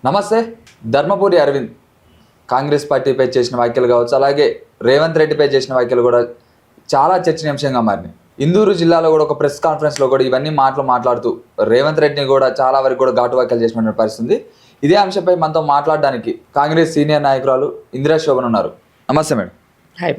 నమస్తే. ధర్మపురి అరవింద్ కాంగ్రెస్ పార్టీపై చేసిన వ్యాఖ్యలు కావచ్చు, అలాగే రేవంత్ రెడ్డిపై చేసిన వ్యాఖ్యలు కూడా చాలా చర్చనీయాంశంగా మారినాయి. ఇందూరు జిల్లాలో కూడా ఒక ప్రెస్ కాన్ఫరెన్స్లో కూడా ఇవన్నీ మాట్లాడుతూ రేవంత్ రెడ్డిని కూడా చాలా వరకు కూడా ఘాటు వ్యాఖ్యలు చేసిన పరిస్థితి. ఇదే అంశంపై మనతో మాట్లాడడానికి కాంగ్రెస్ సీనియర్ నాయకురాలు ఇందిరా శోభన్ ఉన్నారు. నమస్తే మేడం. హాయ్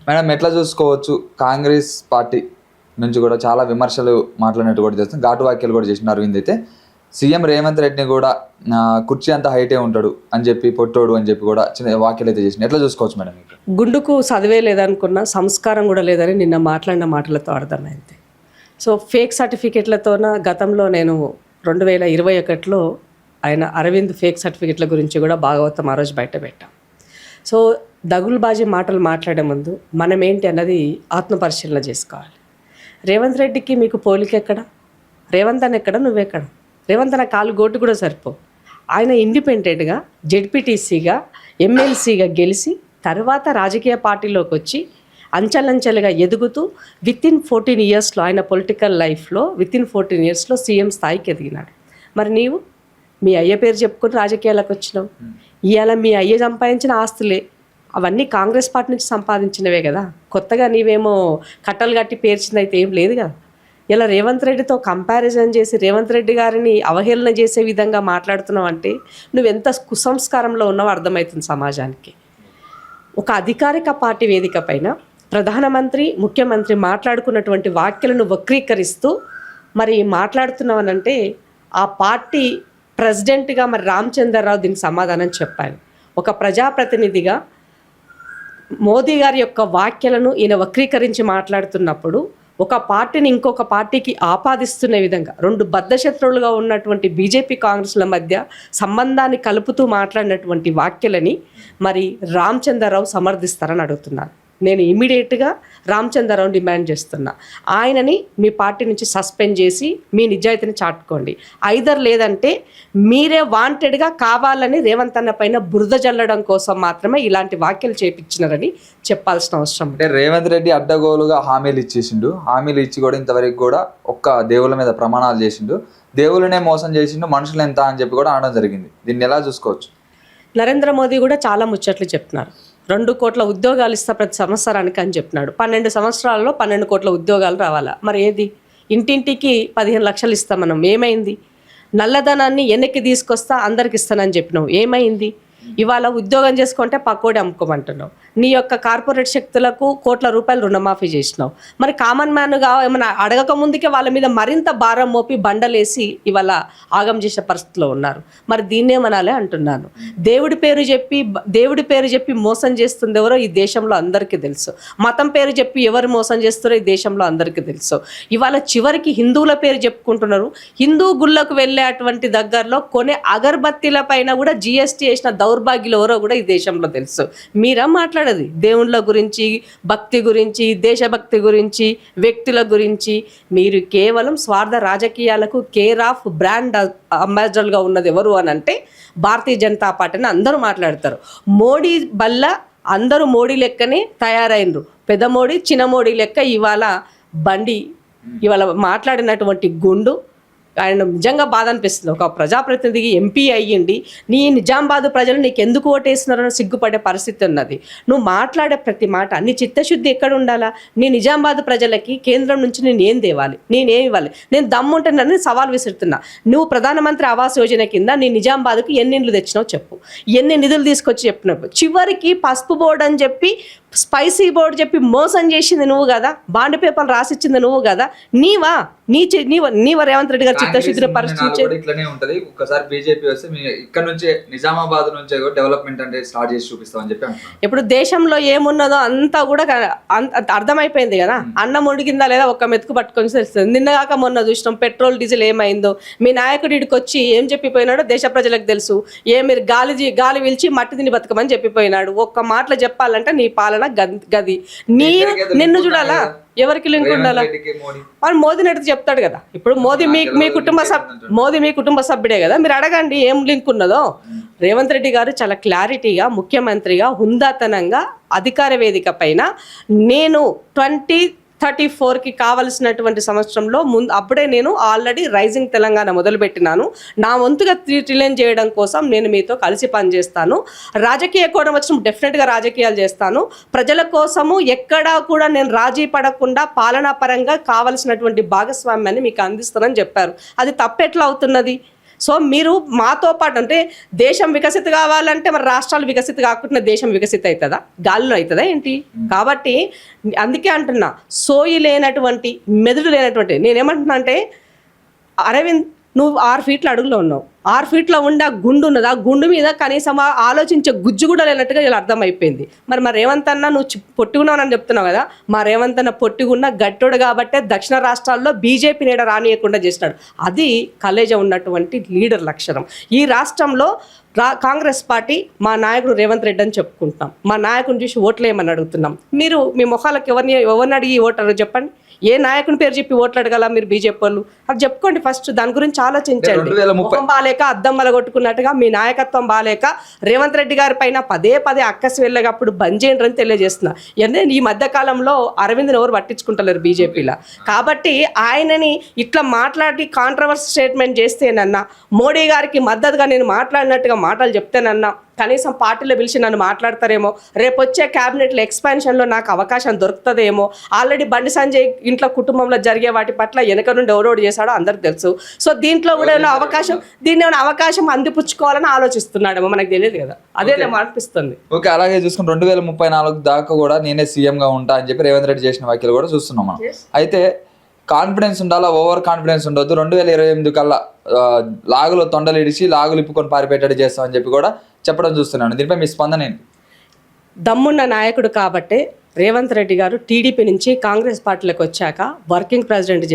మేడం, ఎట్లా చూసుకోవచ్చు కాంగ్రెస్ పార్టీ నుంచి కూడా చాలా విమర్శలు మాట్లాడినట్టు కూడా చేస్తుంది, ఘాటు వ్యాఖ్యలు కూడా చేసిన అరవింద్ అయితే సీఎం రేవంత్ రెడ్డిని కూడా కుర్చీ అంత హైటే ఉంటాడు అని చెప్పి, పొట్టోడు అని చెప్పి కూడా చిన్న వ్యాఖ్యలు అయితే చేసిన. ఎట్లా చూసుకోవచ్చు మేడం? గుండుకు చదివే లేదనుకున్నా, సంస్కారం కూడా లేదని నిన్న మాట్లాడిన మాటలతో అర్థమైంది. సో ఫేక్ సర్టిఫికెట్లతోన గతంలో నేను 2021లో ఆయన అరవింద్ ఫేక్ సర్టిఫికెట్ల గురించి కూడా భాగవతం ఆ రోజు బయట పెట్టాం. సో దగులుబాజీ మాటలు మాట్లాడే ముందు మనం ఏంటి అన్నది ఆత్మపరిశీలన చేసుకోవాలి. రేవంత్ రెడ్డికి మీకు పోలిక ఎక్కడ? రేవంత్ అని ఎక్కడ, నువ్వెక్కడ? రేవంత్ అన్న కాలు గోటు కూడా సరిపో. ఆయన ఇండిపెండెంట్గా జెడ్పీటీసీగా ఎమ్మెల్సీగా గెలిచి తర్వాత రాజకీయ పార్టీలోకి వచ్చి అంచెలంచెలుగా ఎదుగుతూ వితిన్ 14 ఇయర్స్లో ఆయన పొలిటికల్ లైఫ్లో 14 ఇయర్స్లో సీఎం స్థాయికి ఎదిగినాడు. మరి నీవు మీ అయ్య పేరు చెప్పుకొని రాజకీయాలకు వచ్చినావు. ఇవాళ మీ అయ్య సంపాదించిన ఆస్తులే అవన్నీ కాంగ్రెస్ పార్టీ నుంచి సంపాదించినవే కదా. కొత్తగా నీవేమో కట్టలు కట్టి పేర్చింది అయితే ఏం లేదు కదా. ఇలా రేవంత్ రెడ్డితో కంపారిజన్ చేసి రేవంత్ రెడ్డి గారిని అవహేళన చేసే విధంగా మాట్లాడుతున్నావు అంటే నువ్వెంత కుసంస్కారంలో ఉన్నావో అర్థమవుతుంది సమాజానికి. ఒక అధికారిక పార్టీ వేదిక పైన ప్రధానమంత్రి, ముఖ్యమంత్రి మాట్లాడుకున్నటువంటి వ్యాఖ్యలను వక్రీకరిస్తూ మరి మాట్లాడుతున్నావనంటే ఆ పార్టీ ప్రెసిడెంట్గా మరి రామచంద్రరావు దీనికి సమాధానం చెప్పాలి. ఒక ప్రజాప్రతినిధిగా మోదీ గారి యొక్క వ్యాఖ్యలను ఈయన వక్రీకరించి మాట్లాడుతున్నప్పుడు ఒక పార్టీని ఇంకొక పార్టీకి ఆపాదిస్తున్న విధంగా రెండు బద్ధశత్రువులుగా ఉన్నటువంటి బీజేపీ కాంగ్రెస్ల మధ్య సంబంధాన్ని కలుపుతూ మాట్లాడినటువంటి వ్యాఖ్యలని మరి రామచంద్రరావు సమర్థిస్తారని అడుగుతున్నాను. నేను ఇమీడియట్గా రామచంద్రరావు డిమాండ్ చేస్తున్నా, ఆయనని మీ పార్టీ నుంచి సస్పెండ్ చేసి మీ నిజాయితీని చాటుకోండి. ఐదర్ లేదంటే మీరే వాంటెడ్గా కావాలని రేవంత్ అన్న పైన బురద జల్లడం కోసం మాత్రమే ఇలాంటి వ్యాఖ్యలు చేపించినారని చెప్పాల్సిన అవసరం. అంటే రేవంత్ రెడ్డి అడ్డగోలుగా హామీలు ఇచ్చేసిండు, హామీలు ఇచ్చి కూడా ఇంతవరకు కూడా ఒక్క దేవుళ్ళ మీద ప్రమాణాలు చేసిండు, దేవుళ్ళనే మోసం చేసిండు, మనుషులు ఎంత అని చెప్పి కూడా అనడం జరిగింది. దీన్ని ఎలా చూసుకోవచ్చు? నరేంద్ర మోదీ కూడా చాలా ముచ్చట్లు చెప్తున్నారు. 2 కోట్ల ఉద్యోగాలు ఇస్తా ప్రతి సంవత్సరానికి అని చెప్పినాడు. 12 సంవత్సరాల్లో 12 కోట్ల ఉద్యోగాలు రావాలా? మరి ఏది? ఇంటింటికి 15 లక్షలు ఇస్తాం మనం, ఏమైంది? నల్లధనాన్ని వెనక్కి తీసుకొస్తా అందరికి ఇస్తానని చెప్పినావు, ఏమైంది? ఇవాళ ఉద్యోగం చేసుకుంటే పకోడి అమ్ముకోమంటున్నావు. నీ యొక్క కార్పొరేట్ శక్తులకు కోట్ల రూపాయలు రుణమాఫీ చేసినావు. మరి కామన్ మ్యాన్గా ఏమైనా అడగక ముందుకే వాళ్ళ మీద మరింత భారం మోపి బండలేసి ఇవాళ ఆగం చేసే పరిస్థితిలో ఉన్నారు. మరి దీన్నేమనాలే అంటున్నాను. దేవుడి పేరు చెప్పి మోసం చేస్తుంది ఎవరో ఈ దేశంలో అందరికీ తెలుసు. మతం పేరు చెప్పి ఎవరు మోసం చేస్తారో ఈ దేశంలో అందరికీ తెలుసు. ఇవాళ చివరికి హిందువుల పేరు చెప్పుకుంటున్నారు. హిందూ గుళ్ళకు వెళ్ళేటువంటి దగ్గరలో కొనే అగరబత్తీల పైన కూడా GST వేసిన దౌర్భాగ్యులు ఎవరో కూడా ఈ దేశంలో తెలుసు. మీరా మాట్లాడేది దేవుళ్ళ గురించి, భక్తి గురించి, దేశభక్తి గురించి, వ్యక్తుల గురించి? మీరు కేవలం స్వార్థ రాజకీయాలకు కేర్ ఆఫ్ బ్రాండ్ అంబాసిడర్గా ఉన్నది ఎవరు అని అంటే భారతీయ జనతా పార్టీని అందరూ మాట్లాడతారు. మోడీ బల్ల అందరూ మోడీ లెక్కనే తయారైనరు. పెద్ద మోడీ, చిన్న మోడీ లెక్క ఇవాళ బండి ఇవాళ మాట్లాడినటువంటి గుండు ఆయన నిజంగా బాధ అనిపిస్తుంది. ఒక ప్రజాప్రతినిధికి ఎంపీ అయ్యిండి నీ నిజామాబాద్ ప్రజలు నీకు ఎందుకు ఓటేస్తున్నారని సిగ్గుపడే పరిస్థితి ఉన్నది. నువ్వు మాట్లాడే ప్రతి మాట నీ చిత్తశుద్ధి ఎక్కడ ఉండాలా? నీ నిజామాబాద్ ప్రజలకి కేంద్రం నుంచి నేను ఏం తేవాలి, నేనేం ఇవ్వాలి? నేను దమ్ముంటే నన్ను సవాల్ విసురుతున్నా. నువ్వు ప్రధానమంత్రి ఆవాస్ యోజన కింద నీ నిజామాబాద్కు ఎన్ని ఇండ్లు తెచ్చినావు చెప్పు, ఎన్ని నిధులు తీసుకొచ్చి చెప్పినప్పుడు. చివరికి పసుపు బోర్డు అని చెప్పి, స్పైసీ బోర్డు చెప్పి మోసం చేసింది నువ్వు కదా, బాండ్ పేపర్లు రాసిచ్చింది నువ్వు కదా. నీవా రేవంత్ రెడ్డి గారు చిత్తశుద్ధిని పరిశీలించేది ఇట్లనే ఉంటది. ఒక్కసారి బీజేపీ వస్తే ఇక్కడ నుంచే నిజామాబాద్ నుంచే డెవలప్మెంట్ అంటే స్టార్ట్ చేసి చూపిస్తామని చెప్పి ఇప్పుడు దేశంలో ఏమున్నదో అంతా కూడా అర్థమైపోయింది కదా. అన్నం ఉడికిందా లేదా ఒక్క మెతుకు పట్టుకొని తెలుస్తుంది. నిన్నగాక మొన్న చూసినాం పెట్రోల్ డీజిల్ ఏమైందో. మీ నాయకుడు ఇడికి వచ్చి ఏం చెప్పిపోయినాడో దేశ ప్రజలకు తెలుసు. మీరు గాలి పీల్చి మట్టి తిని బతకమని చెప్పిపోయినాడు. ఒక్క మాటలో చెప్పాలంటే నీ పాలన గది. నిన్ను చూడాలా? ఎవరికి లింక్ ఉండాలా? వాళ్ళు మోదీని అడిగితే చెప్తాడు కదా. ఇప్పుడు మోదీ మీ కుటుంబ సభ్యుడే కదా, మీరు అడగండి ఏం లింక్ ఉన్నదో. రేవంత్ రెడ్డి గారు చాలా క్లారిటీగా ముఖ్యమంత్రిగా హుందాతనంగా అధికార వేదిక పైన నేను 34కి కావలసినటువంటి సంవత్సరంలో అప్పుడే నేను ఆల్రెడీ రైజింగ్ తెలంగాణ మొదలుపెట్టినాను. నా వంతుగా 3 ట్రిలియన్ చేయడం కోసం నేను మీతో కలిసి పనిచేస్తాను. రాజకీయ కోణం వచ్చిన డెఫినెట్గా రాజకీయాలు చేస్తాను. ప్రజల కోసము ఎక్కడా కూడా నేను రాజీ పడకుండా పాలనా పరంగా కావలసినటువంటి భాగస్వామ్యాన్ని మీకు అందిస్తానని చెప్పారు. అది తప్పెట్లా అవుతున్నది? సో మీరు మాతో పాటు అంటే దేశం వికసిత కావాలంటే మరి రాష్ట్రాలు వికసిత కాకుండా దేశం వికసిత అవుతుందా? గాలిలో అవుతుందా ఏంటి? కాబట్టి అందుకే అంటున్నా, సోయి లేనటువంటి మెదడు లేనటువంటి నేనేమంటున్నా అంటే, అరవింద్ నువ్వు 6 ఫీట్ల అడుగులో ఉన్నావు, 6 ఫీట్లో ఉండే ఆ గుండు ఉన్నది, ఆ గుండు మీద కనీసం ఆలోచించే గుజ్జు కూడా లేనట్టుగా ఇలా అర్థమైపోయింది. మరి రేవంత్ అన్న నువ్వు పొట్టి ఉన్నావు చెప్తున్నావు కదా, మా రేవంత్ అన్న పొట్టిగున్న గట్టోడు కాబట్టే దక్షిణ రాష్ట్రాల్లో బీజేపీ నీడ రానియకుండా చేసినాడు. అది కలేజ ఉన్నటువంటి లీడర్ లక్షణం. ఈ రాష్ట్రంలో కాంగ్రెస్ పార్టీ మా నాయకుడు రేవంత్ రెడ్డి అని చెప్పుకుంటున్నాం. మా నాయకుడిని చూసి ఓట్లు వేయమని అడుగుతున్నాం. మీరు మీ మొహాలకు ఎవరిని అడిగి ఓటారు చెప్పండి? ఏ నాయకుని పేరు చెప్పి ఓట్లు అడగల మీరు బీజేపీ వాళ్ళు? అది చెప్పుకోండి ఫస్ట్, దాని గురించి ఆలోచించండి. ముఖం బాలేక అద్దం వలగొట్టుకున్నట్టుగా మీ నాయకత్వం బాలేక రేవంత్ రెడ్డి గారి పైన పదే అక్కసి వెళ్ళేటప్పుడు బంద్ చేయండి అని తెలియజేస్తున్నా. ఎందుకంటే ఈ మధ్య కాలంలో అరవింద్ని ఎవరు పట్టించుకుంటలేరు బీజేపీలో. కాబట్టి ఆయనని ఇట్లా మాట్లాడి కాంట్రవర్సీ స్టేట్మెంట్ చేస్తేనన్నా, మోడీ గారికి మద్దతుగా నేను మాట్లాడినట్టుగా మాటలు చెప్తేనన్నా కనీసం పార్టీలో పిలిచి నన్ను మాట్లాడతారేమో, రేపు వచ్చే క్యాబినెట్లో ఎక్స్పాన్షన్లో నాకు అవకాశం దొరుకుతుందేమో. ఆల్రెడీ బండి సంజయ్ ఇంట్లో కుటుంబంలో జరిగే వాటి పట్ల వెనక నుండి ఎవరోడు చేశాడో అందరికి తెలుసు. సో దీంట్లో కూడా ఏమైనా అవకాశం అందిపుచ్చుకోవాలని ఆలోచిస్తున్నాడేమో, మనకు తెలియదు కదా, అదే అనిపిస్తుంది. ఓకే, అలాగే చూసుకుని 2034 దాకా కూడా నేనే సీఎంగా ఉంటా అని చెప్పి రేవంత్ రెడ్డి చేసిన వ్యాఖ్యలు కూడా చూస్తున్నాం మనం. అయితే కాన్ఫిడెన్స్ ఉండాలా, ఓవర్ కాన్ఫిడెన్స్ ఉండొద్దు. 2028 కల్లా లాగులో తొండలు ఇడిచి లాగులు ఇప్పుకొని పారిపెట్టడి చేస్తామని చెప్పి కూడా చెప్పడం చూస్తున్నాను. దీనిపై మీ స్పందన ఏంటి? దమ్మున్న నాయకుడు కాబట్టే రేవంత్ రెడ్డి గారు టీడీపీ నుంచి కాంగ్రెస్ పార్టీలోకి వచ్చాక వర్కింగ్ ప్రెసిడెంట్గా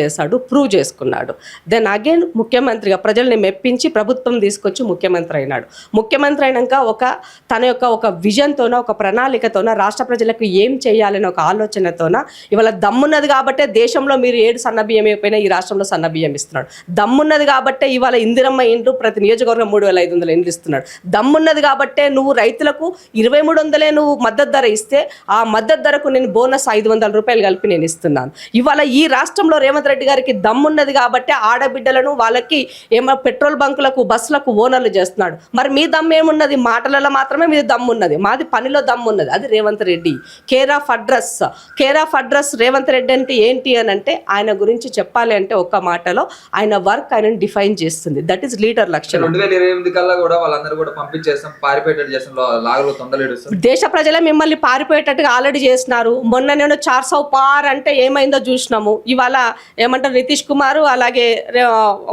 చేశాడు, ప్రూవ్ చేసుకున్నాడు. దెన్ అగైన్ ముఖ్యమంత్రిగా ప్రజల్ని మెప్పించి ప్రభుత్వం తీసుకొచ్చి ముఖ్యమంత్రి అయినాడు. ముఖ్యమంత్రి అయినాక తన యొక్క ఒక విజన్తోన, ఒక ప్రణాళికతోన, రాష్ట్ర ప్రజలకు ఏం చేయాలని ఒక ఆలోచనతోన ఇవాళ దమ్మున్నది కాబట్టే దేశంలో మీరు 7 సన్నబియ్యం అయిపోయినా ఈ రాష్ట్రంలో సన్నబియ్యం ఇస్తున్నాడు. దమ్మున్నది కాబట్టే ఇవాళ ఇందిరమ్మ ఇండ్లు ప్రతి నియోజకవర్గం 3500 ఇండ్లు ఇస్తున్నాడు. దమ్మున్నది కాబట్టే నువ్వు రైతులకు 2300 నువ్వు మద్దతు ధర ఇస్తే ఆ మద్దతు ధరకు నేను బోనస్ 500 రూపాయలు కలిపి నేను ఇస్తున్నాను. ఇవాళ ఈ రాష్ట్రంలో రేవంత్ రెడ్డి గారికి దమ్మున్నది కాబట్టి ఆడబిడ్డలను వాళ్ళకి ఏమో పెట్రోల్ బంకులకు బస్సులకు ఓనర్లు చేస్తున్నాడు. మరి మీ దమ్ము ఏమున్నది? మాటలలో మాత్రమే మీ దమ్మున్నది, మాది పనిలో దమ్మున్నది. అది Revanth Reddy. Care of address Revanth Reddy అంటే ఏంటి అని అంటే, ఆయన గురించి చెప్పాలి అంటే ఒక్క మాటలో ఆయన వర్క్ ఆయన డిఫైన్ చేస్తుంది. దట్ ఈస్ లీడర్ లక్షణం. 2028 కల్లా కూడా వాళ్ళందరూ కూడా పంపించేస్తాం, పారిపోయేటట్టు చేస్తాం, లాగులో తొందరలు దేశ ప్రజలే మిమ్మల్ని పారిపోయేటట్టుగా ఆల్రెడీ చేసినారు. మొన్న నేను 400 పార్ అంటే ఏమైందో చూసినాము. ఇవాళ ఏమంటారు, నితీష్ కుమార్ అలాగే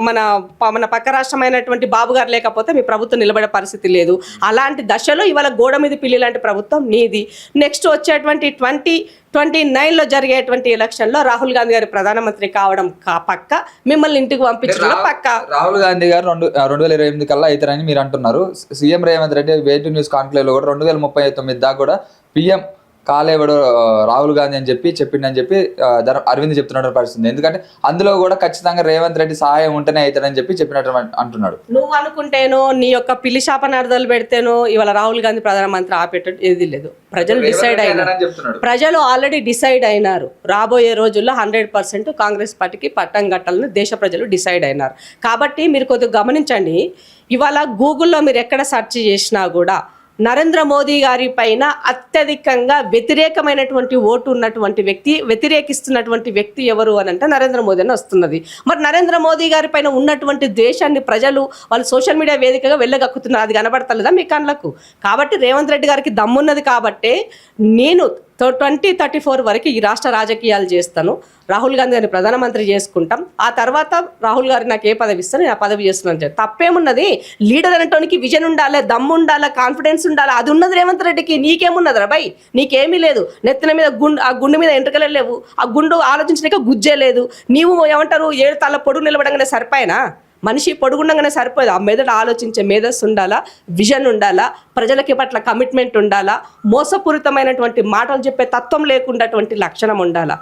మన పక్క రాష్ట్రమైనటువంటి బాబు గారు లేకపోతే మీ ప్రభుత్వం నిలబడే పరిస్థితి లేదు. అలాంటి దశలో ఇవాళ గోడ మీద పిల్లి లాంటి ప్రభుత్వం నీది. నెక్స్ట్ వచ్చేటువంటి 2029లో జరిగేటువంటి ఎలక్షన్లో రాహుల్ గాంధీ గారు ప్రధానమంత్రి కావడం పక్క, మిమ్మల్ని ఇంటికి పంపించడం పక్క. రాహుల్ గాంధీ గారు 2028 కల్లా అవుతారని మీరు అంటున్నారు. సీఎం రేవంత్ రెడ్డి వేటు న్యూస్ కాన్క్లేవ్ లో కూడా 2039 దాకా కూడా పిఎం కాలేవాడు రాహుల్ గాంధీ అని చెప్పిండని చెప్పి అరవింద్ చెప్తున్నట్టు పరిస్థితుంది. ఎందుకంటే అందులో కూడా ఖచ్చితంగా రేవంత్ రెడ్డి సహాయం ఉంటేనే అవుతాడని చెప్పినట్టు అంటున్నాడు. నువ్వు అనుకుంటేనో నీ యొక్క పిల్లి శాపనార్థాలు పెడితేనో ఇవాళ రాహుల్ గాంధీ ప్రధానమంత్రి ఆపేటట్టు ఏది లేదు. ప్రజలు డిసైడ్ అయినారు, ప్రజలు ఆల్రెడీ డిసైడ్ అయినారు. రాబోయే రోజుల్లో 100% కాంగ్రెస్ పార్టీకి పట్టం కట్టాలని దేశ ప్రజలు డిసైడ్ అయినారు. కాబట్టి మీరు కొద్దిగా గమనించండి. ఇవాళ గూగుల్లో మీరు ఎక్కడ సెర్చ్ చేసినా కూడా నరేంద్ర మోదీ గారి పైన అత్యధికంగా వ్యతిరేకమైనటువంటి ఓటు ఉన్నటువంటి వ్యక్తి, వ్యతిరేకిస్తున్నటువంటి వ్యక్తి ఎవరు అని అంటే నరేంద్ర మోదీ అని వస్తున్నది. మరి నరేంద్ర మోదీ గారి పైన ఉన్నటువంటి ద్వేషాన్ని ప్రజలు వాళ్ళు సోషల్ మీడియా వేదికగా వెళ్ళగక్కుతున్నారు. అది కనబడతలేదా మీ కళ్ళకు? కాబట్టి రేవంత్ రెడ్డి గారికి దమ్మున్నది కాబట్టే నేను 2034 వరకు ఈ రాష్ట్ర రాజకీయాలు చేస్తాను, రాహుల్ గాంధీ గారిని ప్రధానమంత్రి చేసుకుంటాం, ఆ తర్వాత రాహుల్ గారు నాకు ఏ పదవి ఇస్తాను నేను ఆ పదవి చేస్తున్నాను. తప్పేమున్నది? లీడర్ అనేటానికి విజన్ ఉండాలి, దమ్ము ఉండాలి, కాన్ఫిడెన్స్ ఉండాలి. అది ఉన్నది రేవంత్ రెడ్డికి. నీకేమున్నది రా భయ్? నీకేమీ లేదు. నెత్తిన మీద ఆ గుండు మీద ఎంట్రుకలే లేవు, ఆ గుండు ఆలోచించడానికి గుజ్జే లేదు. నీవు ఏమంటారు 7 తల పొడుగు నిలబడంగానే సరిపోయినా? మనిషి పొడుగుండగానే సరిపోదు. ఆ మెదడు ఆలోచించే మేధస్సు ఉండాలా, విజన్ ఉండాలా, ప్రజలకి పట్ల కమిట్మెంట్ ఉండాలా, మోసపూరితమైనటువంటి మాటలు చెప్పే తత్వం లేకుండాటువంటి లక్షణం ఉండాలా.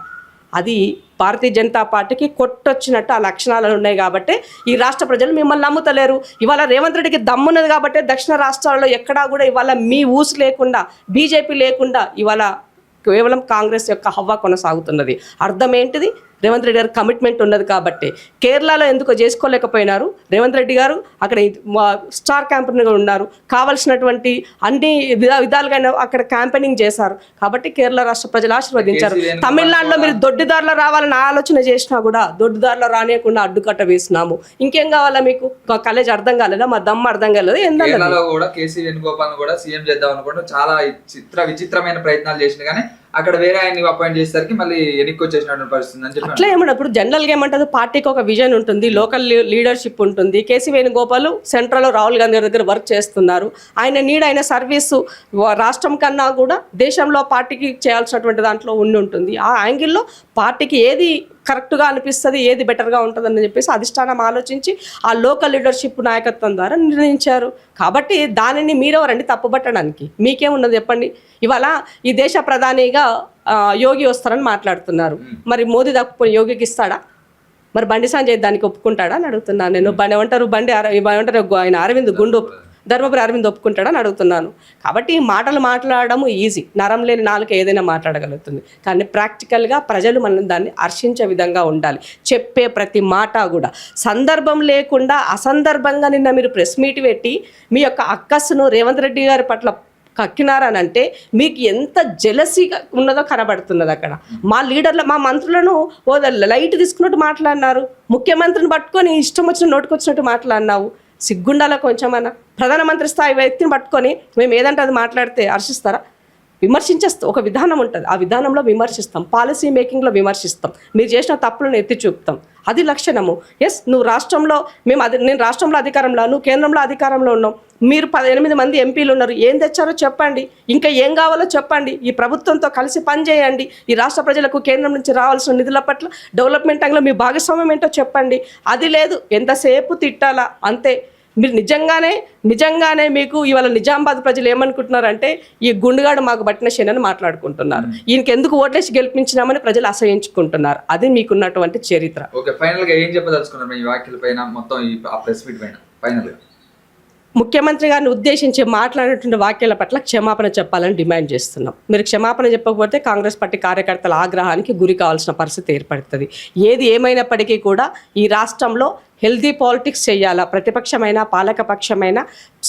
అది భారతీయ జనతా పార్టీకి కొట్టొచ్చినట్టు ఆ లక్షణాలు ఉన్నాయి. కాబట్టి ఈ రాష్ట్ర ప్రజలు మిమ్మల్ని నమ్ముతలేరు. ఇవాళ రేవంత్ రెడ్డికి దమ్మున్నది కాబట్టి దక్షిణ రాష్ట్రాల్లో ఎక్కడా కూడా ఇవాళ మీ ఊసు లేకుండా, బీజేపీ లేకుండా ఇవాళ కేవలం కాంగ్రెస్ యొక్క హవా కొనసాగుతున్నది. అర్థం ఏంటిది? రేవంత్ రెడ్డి గారు కమిట్మెంట్ ఉన్నది కాబట్టి. కేరళలో ఎందుకో చేసుకోలేకపోయినారు రేవంత్ రెడ్డి గారు, అక్కడ స్టార్ క్యాంపెయినర్గా ఉన్నారు, కావాల్సినటువంటి అన్ని విధాలుగా అక్కడ క్యాంపెయినింగ్ చేశారు కాబట్టి కేరళ రాష్ట్ర ప్రజలు ఆశీర్వదించారు. తమిళనాడులో మీరు దొడ్డిదారులో రావాలని ఆలోచన చేసినా కూడా దొడ్డిదారులో రానియకుండా అడ్డుకట్ట వేసినాము. ఇంకేం కావాలా మీకు? కాలేజ్ అర్థం కాలేదా? మా దమ్మ అర్థం కాలేదా? కేరళలో కూడా కేసీ వేణుగోపాల్ కూడా సీఎం చేద్దాం అనుకుంటే చాలా విచిత్రమైన ప్రయత్నాలు చేసిన కానీ అక్కడ వేరే ఆయన్ని అపాయింట్ చేసేసరికి మళ్ళీ వెనక్కి వచ్చేసినటువంటి పరిస్థితి అని చెప్పి అట్లా ఏమన్నా ఇప్పుడు జనరల్గా ఏమంటారు, పార్టీకి ఒక విజన్ ఉంటుంది, లోకల్ లీడర్షిప్ ఉంటుంది. కేసీ వేణుగోపాల్ సెంట్రల్లో రాహుల్ గాంధీ దగ్గర వర్క్ చేస్తున్నారు. ఆయన సర్వీసు రాష్ట్రం కన్నా కూడా దేశంలో పార్టీకి చేయాల్సినటువంటి దాంట్లో ఉంటుంది. ఆ యాంగిల్లో పార్టీకి ఏది కరెక్ట్గా అనిపిస్తుంది, ఏది బెటర్గా ఉంటుందని చెప్పేసి అధిష్టానం ఆలోచించి ఆ లోకల్ లీడర్షిప్ నాయకత్వం ద్వారా నిర్ణయించారు. కాబట్టి దానిని మీరెవరండి తప్పుపట్టడానికి? మీకేమున్నది చెప్పండి? ఇవాళ ఈ దేశ ప్రధానిగా యోగి వస్తారని మాట్లాడుతున్నారు. మరి మోదీ తప్పు యోగికి ఇస్తాడా? మరి బండి సంజయ్ దానికి ఒప్పుకుంటాడా అని అడుగుతున్నాను నేను. ఆయన అరవింద్ గుండు ధర్మపురి అరవింద్ ఒప్పుకుంటాడని అడుగుతున్నాను. కాబట్టి ఈ మాటలు మాట్లాడడం ఈజీ, నరం లేని నాలుక ఏదైనా మాట్లాడగలుగుతుంది. కానీ ప్రాక్టికల్గా ప్రజలు మనం దాన్ని హర్షించే విధంగా ఉండాలి. చెప్పే ప్రతి మాట కూడా సందర్భం లేకుండా అసందర్భంగా నిన్న మీరు ప్రెస్ మీట్ పెట్టి మీ యొక్క అక్కస్సును రేవంత్ రెడ్డి గారి పట్ల కక్కినారనంటే మీకు ఎంత జెలసీగా ఉన్నదో కనబడుతున్నది. అక్కడ మా లీడర్ల మా మంత్రులను లైట్ తీసుకున్నట్టు మాట్లాడినారు. ముఖ్యమంత్రిని పట్టుకొని ఇష్టం వచ్చిన నోటుకొచ్చినట్టు మాట్లాడినావు. సిగ్గుండాల కొంచెమన్నా? ప్రధానమంత్రి స్థాయి వ్యక్తిని పట్టుకొని మేము ఏదంటే అది మాట్లాడితే హర్షిస్తారా? విమర్శించేస్తాం. ఒక విధానం ఉంటుంది, ఆ విధానంలో విమర్శిస్తాం, పాలసీ మేకింగ్లో విమర్శిస్తాం, మీరు చేసిన తప్పులను ఎత్తి చూపుతాం. అది లక్షణము. ఎస్, నువ్వు రాష్ట్రంలో నేను రాష్ట్రంలో అధికారంలో, నువ్వు కేంద్రంలో అధికారంలో ఉన్నావు. మీరు 8 మంది ఎంపీలు ఉన్నారు. ఏం తెచ్చారో చెప్పండి, ఇంకా ఏం కావాలో చెప్పండి. ఈ ప్రభుత్వంతో కలిసి పనిచేయండి. ఈ రాష్ట్ర ప్రజలకు కేంద్రం నుంచి రావాల్సిన నిధుల పట్ల డెవలప్మెంట్ యాంగిల్లో మీ భాగస్వామ్యం ఏంటో చెప్పండి. అది లేదు, ఎంతసేపు తిట్టాలా అంతే. మీరు నిజంగానే మీకు ఇవాళ నిజామాబాద్ ప్రజలు ఏమనుకుంటున్నారంటే ఈ గుండుగాడు మాకు పట్టిన శనని మాట్లాడుకుంటున్నారు. ఈయనకి ఎందుకు ఓట్లేసి గెలిపించినామని ప్రజలు అసహించుకుంటున్నారు. అది మీకున్నటువంటి చరిత్ర. ఓకే, ఫైనల్ గా ఏం చెప్పదలుచుకున్నారు ఈ వ్యాఖ్యల పైన, మొత్తం ఈ ప్రెస్ మీట్ పైన? ఫైనల్ గా ముఖ్యమంత్రి గారిని ఉద్దేశించి మాట్లాడినటువంటి వాక్యాల పట్ల క్షమాపణ చెప్పాలని డిమాండ్ చేస్తున్నాం. మీరు క్షమాపణ చెప్పకపోతే కాంగ్రెస్ పార్టీ కార్యకర్తల ఆగ్రహానికి గురి కావాల్సిన పరిస్థితి ఏర్పడుతుంది. ఏది ఏమైనప్పటికీ కూడా ఈ రాష్ట్రంలో హెల్దీ పాలిటిక్స్ చేయాలా, ప్రతిపక్షమైన పాలకపక్షమైన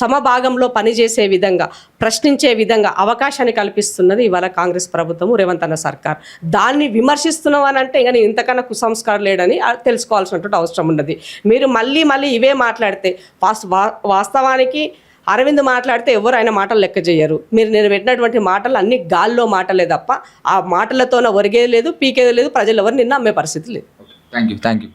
సమభాగంలో పనిచేసే విధంగా, ప్రశ్నించే విధంగా అవకాశాన్ని కల్పిస్తున్నది ఇవాళ కాంగ్రెస్ ప్రభుత్వము, రేవంత్ అన్న సర్కార్. దాన్ని విమర్శిస్తున్నాం అని అంటే ఇంకా ఇంతకన్నా కుసంస్కారం లేడని తెలుసుకోవాల్సినటువంటి అవసరం ఉన్నది. మీరు మళ్ళీ ఇవే మాట్లాడితే వాస్తవానికి అరవింద్ మాట్లాడితే ఎవరు ఆయన మాటలు లెక్క చేయరు. నేను పెట్టినటువంటి మాటలు అన్ని గాల్లో మాటలే తప్ప ఆ మాటలతోనే ఒరిగేది లేదు, పీకేది లేదు, ప్రజలు ఎవరు నిన్న అమ్మే పరిస్థితి లేదు. Thank you.